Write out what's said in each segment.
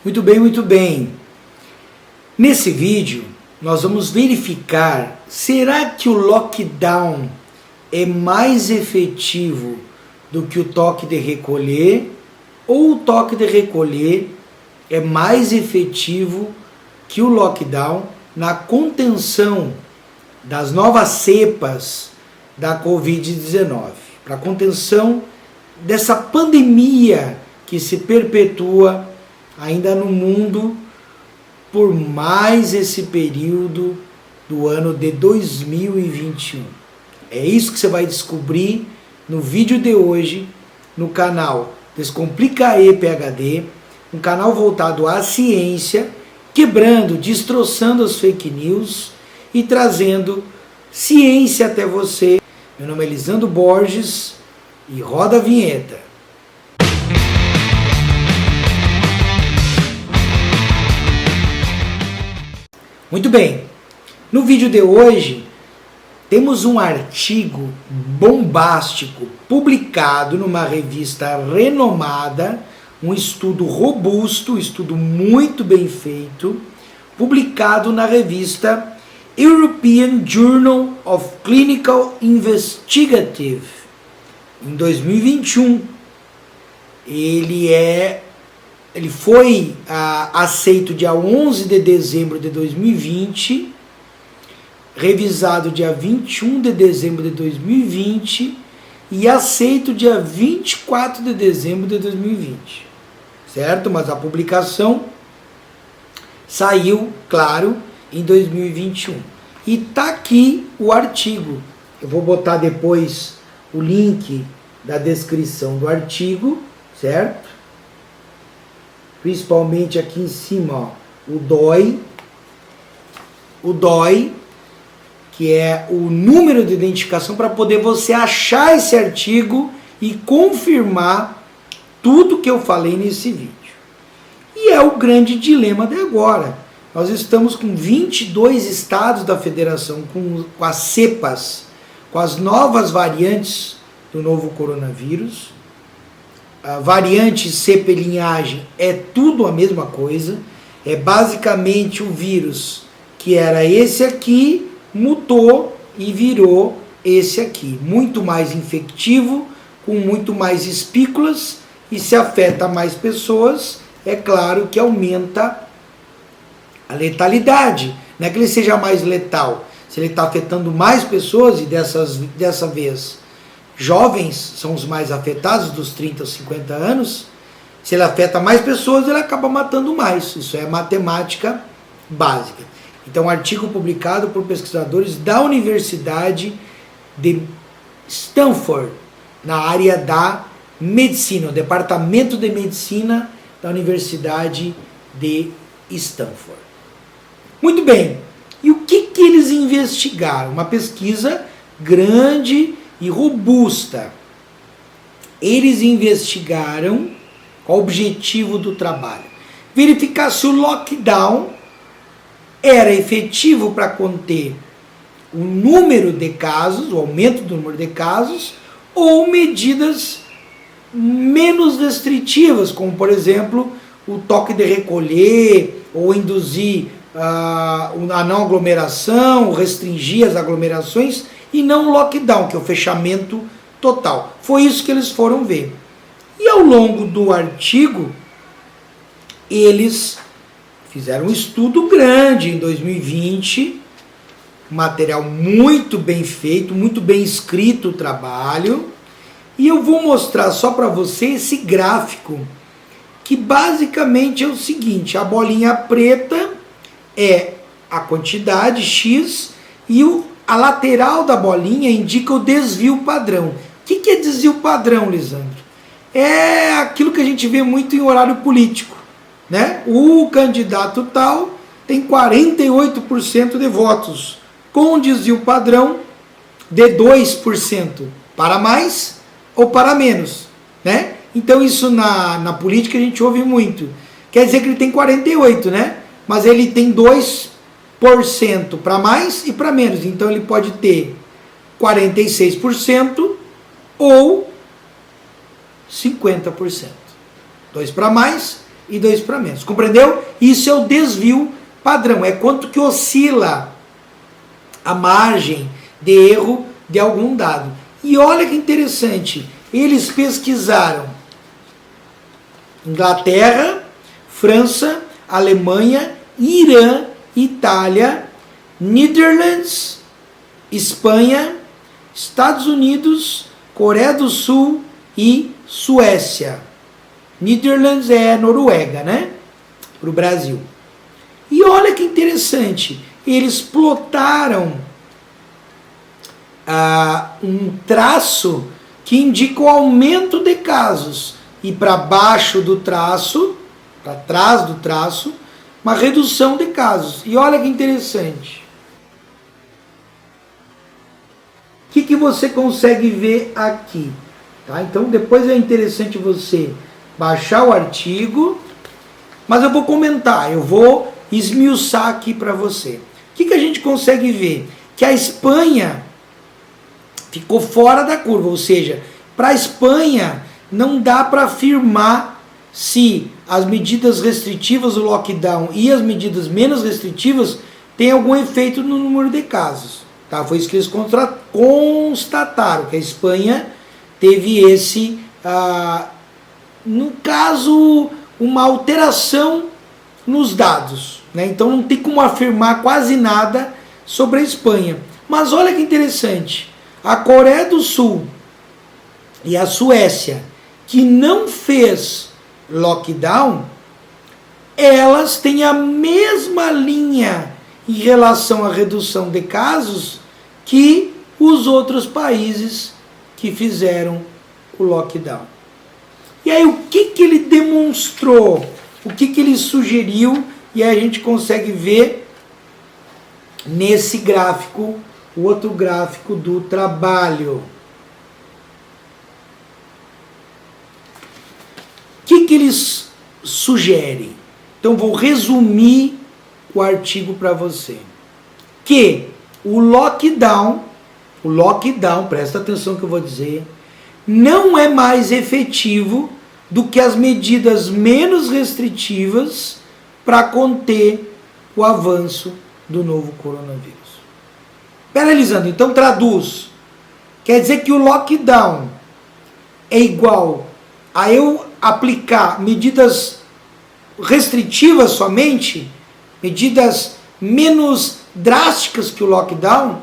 Muito bem, muito bem. Nesse vídeo, nós vamos verificar, será que o lockdown é mais efetivo do que o toque de recolher? Ou o toque de recolher é mais efetivo que o lockdown na contenção das novas cepas da Covid-19? Para a contenção dessa pandemia que se perpetua ainda no mundo por mais esse período do ano de 2021. É isso que você vai descobrir no vídeo de hoje no canal Descomplica-E PhD, um canal voltado à ciência, quebrando, destroçando as fake news e trazendo ciência até você. Meu nome é Lisandro Borges e roda a vinheta. Muito bem, no vídeo de hoje temos um artigo bombástico publicado numa revista renomada, um estudo robusto, um estudo muito bem feito, publicado na revista European Journal of Clinical Investigative, em 2021. Ele foi aceito dia 11 de dezembro de 2020, revisado dia 21 de dezembro de 2020 e aceito dia 24 de dezembro de 2020, certo? Mas a publicação saiu, claro, em 2021. E tá aqui o artigo. Eu vou botar depois o link da descrição do artigo, certo? Principalmente aqui em cima, ó, o DOI, que é o número de identificação para poder você achar esse artigo e confirmar tudo que eu falei nesse vídeo. E é o grande dilema de agora. Nós estamos com 22 estados da federação com as cepas, com as novas variantes do novo coronavírus. A variante cepa e linhagem é tudo a mesma coisa. É basicamente o vírus que era esse aqui, mutou e virou esse aqui. Muito mais infectivo, com muito mais espículas, e se afeta mais pessoas, é claro que aumenta a letalidade. Não é que ele seja mais letal, se ele está afetando mais pessoas, e dessa vez jovens são os mais afetados, dos 30 aos 50 anos, se ele afeta mais pessoas, ele acaba matando mais. Isso é matemática básica. Então, um artigo publicado por pesquisadores da Universidade de Stanford, na área da medicina, o Departamento de Medicina da Universidade de Stanford. Muito bem, e o que eles investigaram? Uma pesquisa grande e robusta. Eles investigaram qual o objetivo do trabalho? Verificar se o lockdown era efetivo para conter o número de casos, o aumento do número de casos, ou medidas menos restritivas, como por exemplo o toque de recolher, ou induzir a não aglomeração, restringir as aglomerações, e não o lockdown, que é o fechamento total. Foi isso que eles foram ver. E ao longo do artigo, eles fizeram um estudo grande em 2020, material muito bem feito, muito bem escrito o trabalho, e eu vou mostrar só para você esse gráfico, que basicamente é o seguinte: a bolinha preta é a quantidade X, e a lateral da bolinha indica o desvio padrão. O que é desvio padrão, Lisandro? É aquilo que a gente vê muito em horário político, né? O candidato tal tem 48% de votos, com desvio padrão de 2%, para mais ou para menos, né? Então isso na política a gente ouve muito. Quer dizer que ele tem 48%, né? Mas ele tem 2% para mais e para menos. Então ele pode ter 46% ou 50%. 2 para mais e 2 para menos. Compreendeu? Isso é o desvio padrão. É quanto que oscila a margem de erro de algum dado. E olha que interessante. Eles pesquisaram Inglaterra, França, Alemanha, Irã, Itália, Netherlands, Espanha, Estados Unidos, Coreia do Sul e Suécia. Netherlands é Noruega, né? Para o Brasil. E olha que interessante, eles plotaram um traço que indica o aumento de casos. E para baixo do traço, para trás do traço, uma redução de casos. E olha que interessante. O que você consegue ver aqui? Tá? Então depois é interessante você baixar o artigo, mas eu vou comentar, eu vou esmiuçar aqui para você. O que a gente consegue ver? Que a Espanha ficou fora da curva, ou seja, para a Espanha não dá para afirmar se as medidas restritivas, o lockdown e as medidas menos restritivas têm algum efeito no número de casos. Tá? Foi isso que eles constataram, que a Espanha teve esse, no caso, uma alteração nos dados. Né? Então não tem como afirmar quase nada sobre a Espanha. Mas olha que interessante, a Coreia do Sul e a Suécia, que não fez lockdown, elas têm a mesma linha em relação à redução de casos que os outros países que fizeram o lockdown. E aí o que ele demonstrou? O que ele sugeriu? E aí a gente consegue ver nesse gráfico, o outro gráfico do trabalho. O que eles sugerem? Então vou resumir o artigo para você. Que o lockdown, presta atenção que eu vou dizer, não é mais efetivo do que as medidas menos restritivas para conter o avanço do novo coronavírus. Pera, Elisandro, então traduz. Quer dizer que o lockdown é igual a eu aplicar medidas restritivas somente, medidas menos drásticas que o lockdown?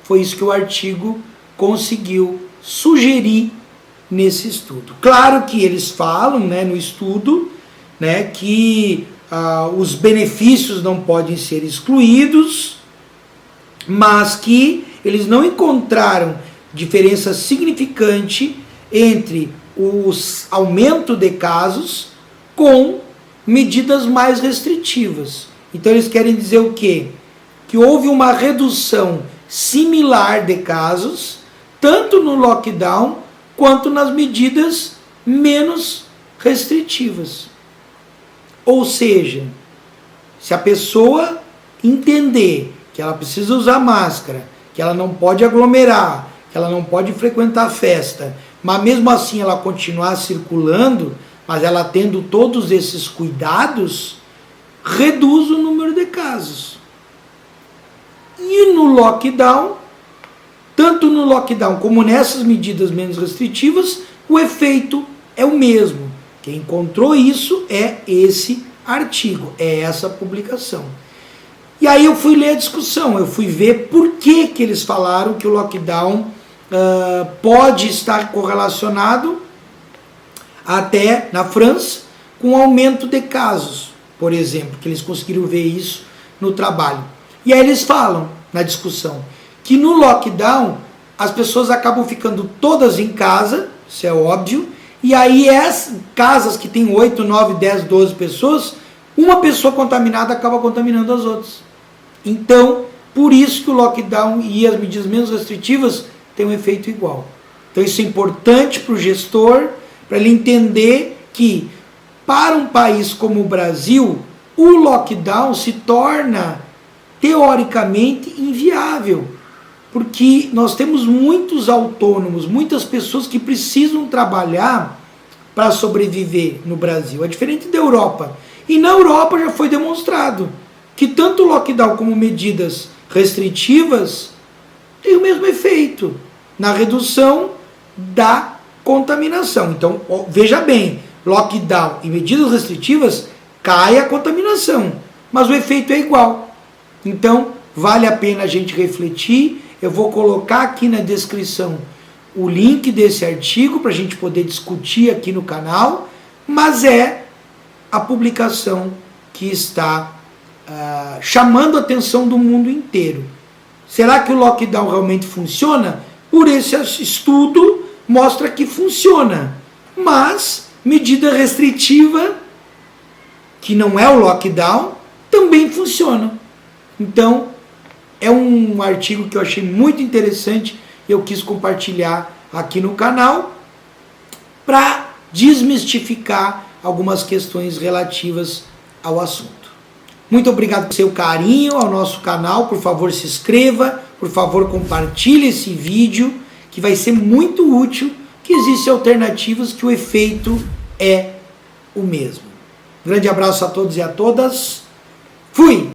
Foi isso que o artigo conseguiu sugerir nesse estudo. Claro que eles falam, né, no estudo, né, que os benefícios não podem ser excluídos, mas que eles não encontraram diferença significante entre o aumento de casos com medidas mais restritivas. Então eles querem dizer o quê? Que houve uma redução similar de casos, tanto no lockdown quanto nas medidas menos restritivas. Ou seja, se a pessoa entender que ela precisa usar máscara, que ela não pode aglomerar, que ela não pode frequentar festa, mas mesmo assim ela continuar circulando, mas ela tendo todos esses cuidados, reduz o número de casos. E no lockdown, tanto no lockdown como nessas medidas menos restritivas, o efeito é o mesmo. Quem encontrou isso é esse artigo, é essa publicação. E aí eu fui ler a discussão, eu fui ver por que eles falaram que o lockdown pode estar correlacionado até na França com aumento de casos, por exemplo, que eles conseguiram ver isso no trabalho. E aí eles falam na discussão que no lockdown as pessoas acabam ficando todas em casa, isso é óbvio, e aí as casas que tem 8, 9, 10, 12 pessoas, uma pessoa contaminada acaba contaminando as outras. Então, por isso que o lockdown e as medidas menos restritivas têm um efeito igual. Então isso é importante para o gestor, para ele entender que para um país como o Brasil, o lockdown se torna teoricamente inviável, porque nós temos muitos autônomos, muitas pessoas que precisam trabalhar para sobreviver no Brasil. É diferente da Europa. E na Europa já foi demonstrado que tanto o lockdown como medidas restritivas têm o mesmo efeito na redução da contaminação. Então, veja bem, lockdown e medidas restritivas, cai a contaminação, mas o efeito é igual. Então, vale a pena a gente refletir. Eu vou colocar aqui na descrição o link desse artigo para a gente poder discutir aqui no canal, mas é a publicação que está chamando a atenção do mundo inteiro. Será que o lockdown realmente funciona? Por esse estudo mostra que funciona, mas medida restritiva, que não é o lockdown, também funciona. Então, é um artigo que eu achei muito interessante e eu quis compartilhar aqui no canal para desmistificar algumas questões relativas ao assunto. Muito obrigado pelo seu carinho ao nosso canal. Por favor, se inscreva, por favor, compartilhe esse vídeo, que vai ser muito útil, que existem alternativas que o efeito é o mesmo. Grande abraço a todos e a todas. Fui!